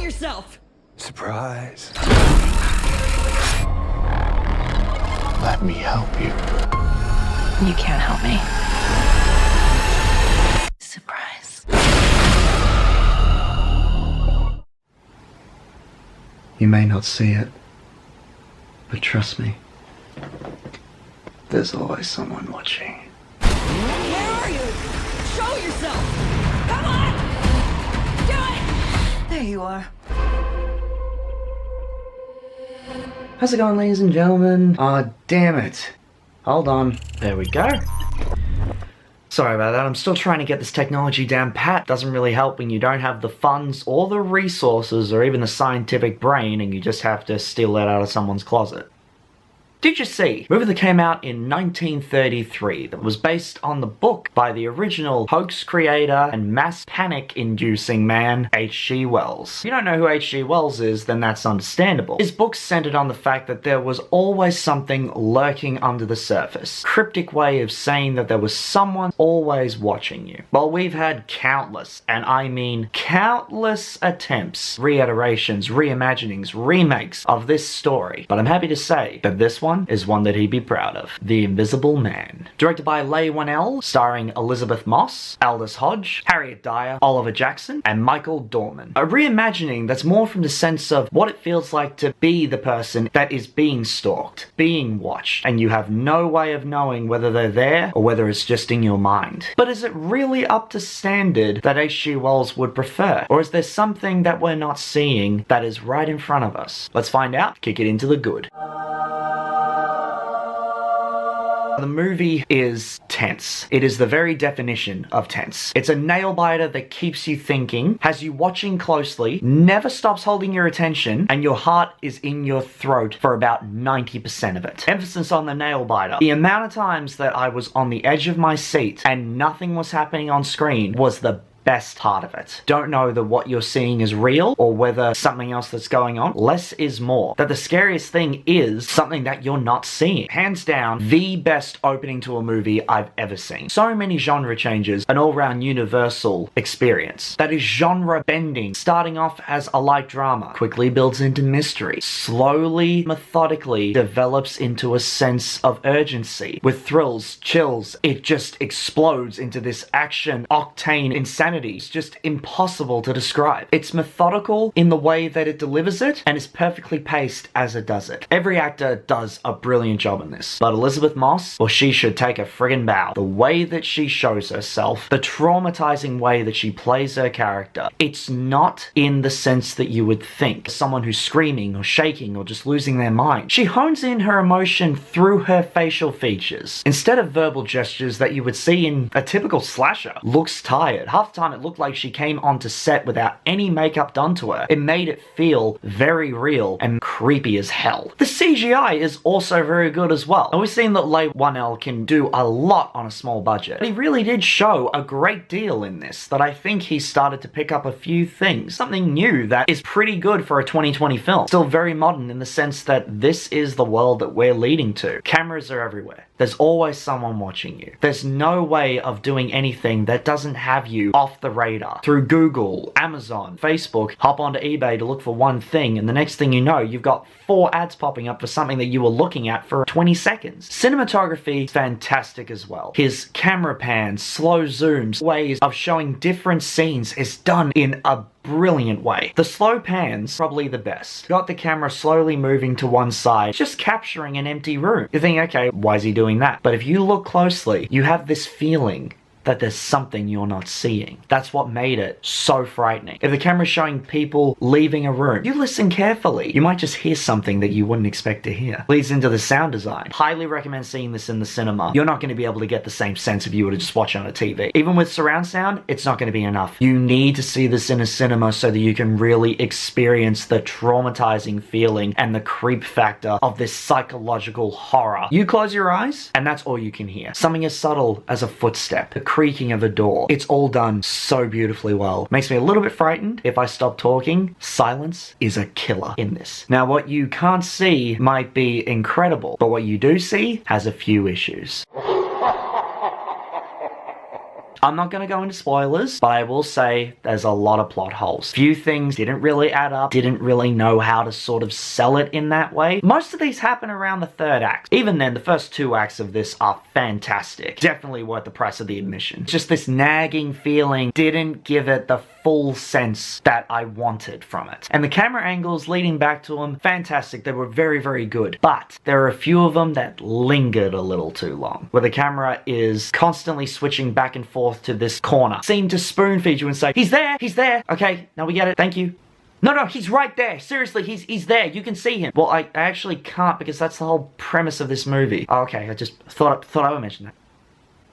yourself! Surprise. Let me help you. You can't help me. Surprise. You may not see it, but trust me, there's always someone watching. Where are you? Show yourself! Come on! Do it! There you are. How's it going, ladies and gentlemen? Aw, damn it. Hold on. There we go. Sorry about that, I'm still trying to get this technology down pat. Doesn't really help when you don't have the funds or the resources or even the scientific brain and you just have to steal that out of someone's closet. DeeJsee, movie that came out in 1933 that was based on the book by the original hoax creator and mass panic-inducing man, H.G. Wells. If you don't know who H.G. Wells is, then that's understandable. His book centered on the fact that there was always something lurking under the surface. Cryptic way of saying that there was someone always watching you. Well, we've had countless, and I mean countless attempts, reiterations, reimaginings, remakes of this story, but I'm happy to say that this one is one that he'd be proud of. The Invisible Man. Directed by Leigh Whannell, starring Elisabeth Moss, Aldis Hodge, Harriet Dyer, Oliver Jackson, and Michael Dorman. A reimagining that's more from the sense of what it feels like to be the person that is being stalked, being watched, and you have no way of knowing whether they're there or whether it's just in your mind. But is it really up to standard that H.G. Wells would prefer? Or is there something that we're not seeing that is right in front of us? Let's find out. Kick it into the good. The movie is tense. It is the very definition of tense. It's a nail-biter that keeps you thinking, has you watching closely, never stops holding your attention, and your heart is in your throat for about 90% of it. Emphasis on the nail-biter. The amount of times that I was on the edge of my seat and nothing was happening on screen was the best part of it. Don't know that what you're seeing is real or whether something else that's going on. Less is more. That the scariest thing is something that you're not seeing. Hands down, the best opening to a movie I've ever seen. So many genre changes, an all-round universal experience. That is genre bending, starting off as a light drama, quickly builds into mystery, slowly, methodically develops into a sense of urgency. With thrills, chills, it just explodes into this action, octane, insanity. It's just impossible to describe. It's methodical in the way that it delivers it, and is perfectly paced as it does it. Every actor does a brilliant job in this, but Elisabeth Moss, well, she should take a friggin' bow. The way that she shows herself, the traumatizing way that she plays her character, it's not in the sense that you would think. Someone who's screaming or shaking or just losing their mind. She hones in her emotion through her facial features. Instead of verbal gestures that you would see in a typical slasher. Looks tired. Half the time it looked like she came onto set without any makeup done to her. It made it feel very real and creepy as hell. The CGI is also very good as well. And we've seen that Leigh Whannell can do a lot on a small budget. But he really did show a great deal in this, that I think he started to pick up a few things. Something new that is pretty good for a 2020 film. Still very modern in the sense that this is the world that we're leading to. Cameras are everywhere. There's always someone watching you. There's no way of doing anything that doesn't have you off the radar. Through Google, Amazon, Facebook, hop onto eBay to look for one thing, and the next thing you know, you've got 4 ads popping up for something that you were looking at for 20 seconds. Cinematography is fantastic as well. His camera pans, slow zooms, ways of showing different scenes is done in a brilliant way. The slow pans, probably the best. Got the camera slowly moving to one side, just capturing an empty room. You think, okay, why is he doing that? But if you look closely, you have this feeling that there's something you're not seeing. That's what made it so frightening. If the camera's showing people leaving a room, you listen carefully. You might just hear something that you wouldn't expect to hear. Leads into the sound design. Highly recommend seeing this in the cinema. You're not going to be able to get the same sense if you were to just watch it on a TV. Even with surround sound, it's not going to be enough. You need to see this in a cinema so that you can really experience the traumatizing feeling and the creep factor of this psychological horror. You close your eyes, and that's all you can hear. Something as subtle as a footstep. The creaking of a door. It's all done so beautifully well. Makes me a little bit frightened if I stop talking. Silence is a killer in this. Now, what you can't see might be incredible, but what you do see has a few issues. I'm not going to go into spoilers, but I will say there's a lot of plot holes. Few things didn't really add up, didn't really know how to sort of sell it in that way. Most of these happen around the third act. Even then, the first 2 acts of this are fantastic. Definitely worth the price of the admission. Just this nagging feeling didn't give it the full sense that I wanted from it. And the camera angles leading back to them, fantastic. They were very, very good. But there are a few of them that lingered a little too long, where the camera is constantly switching back and forth to this corner. Seemed to spoon feed you and say, he's there, he's there. Okay, now we get it, thank you. No, he's right there. Seriously, he's there. You can see him. Well, I actually can't because that's the whole premise of this movie. Oh, okay, I just thought I would mention that.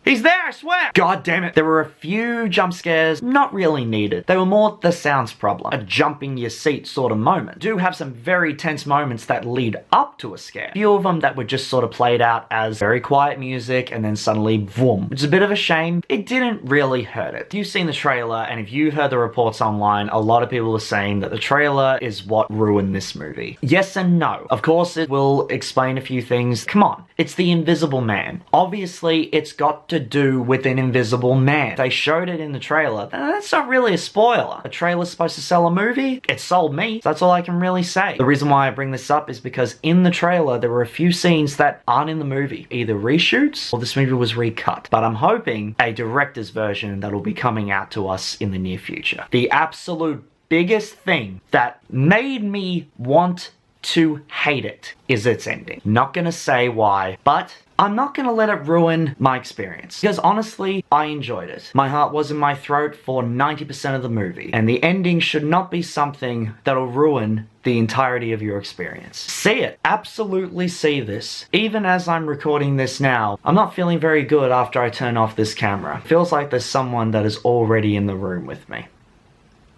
He's there, I swear! God damn it. There were a few jump scares not really needed. They were more the sounds problem. A jumping your seat sort of moment. Do have some very tense moments that lead up to a scare. A few of them that were just sort of played out as very quiet music and then suddenly vroom. Which is a bit of a shame. It didn't really hurt it. If you've seen the trailer and if you've heard the reports online, a lot of people are saying that the trailer is what ruined this movie. Yes and no. Of course it will explain a few things. Come on. It's the Invisible Man. Obviously it's got to do with an invisible man. They showed it in the trailer. That's not really a spoiler. A trailer's supposed to sell a movie. It sold me. So that's all I can really say. The reason why I bring this up is because in the trailer there were a few scenes that aren't in the movie. Either reshoots or this movie was recut. But I'm hoping a director's version that'll be coming out to us in the near future. The absolute biggest thing that made me want to hate it is its ending. Not gonna say why, but I'm not gonna let it ruin my experience. Because honestly, I enjoyed it. My heart was in my throat for 90% of the movie. And the ending should not be something that'll ruin the entirety of your experience. See it. Absolutely see this. Even as I'm recording this now, I'm not feeling very good after I turn off this camera. It feels like there's someone that is already in the room with me.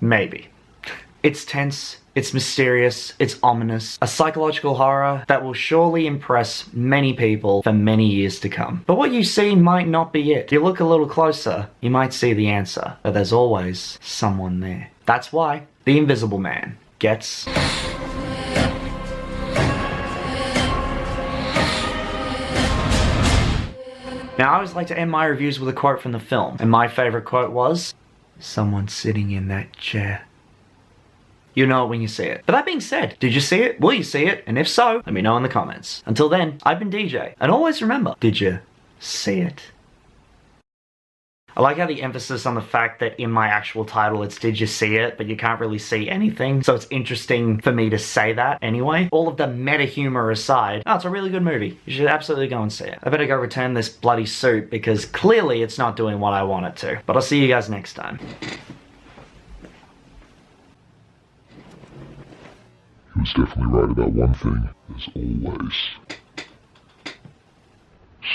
Maybe. It's tense, it's mysterious, it's ominous, a psychological horror that will surely impress many people for many years to come. But what you see might not be it. If you look a little closer, you might see the answer, but there's always someone there. That's why the Invisible Man gets... Now, I always like to end my reviews with a quote from the film, and my favorite quote was, "Someone sitting in that chair." You know it when you see it. But that being said, did you see it? Will you see it? And if so, let me know in the comments. Until then, I've been DJ. And always remember, did you see it? I like how the emphasis on the fact that in my actual title it's "Did you see it?" but you can't really see anything. So it's interesting for me to say that anyway. All of the meta humor aside, oh, it's a really good movie. You should absolutely go and see it. I better go return this bloody suit because clearly it's not doing what I want it to. But I'll see you guys next time. He was definitely right about one thing. There's always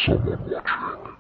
someone watching.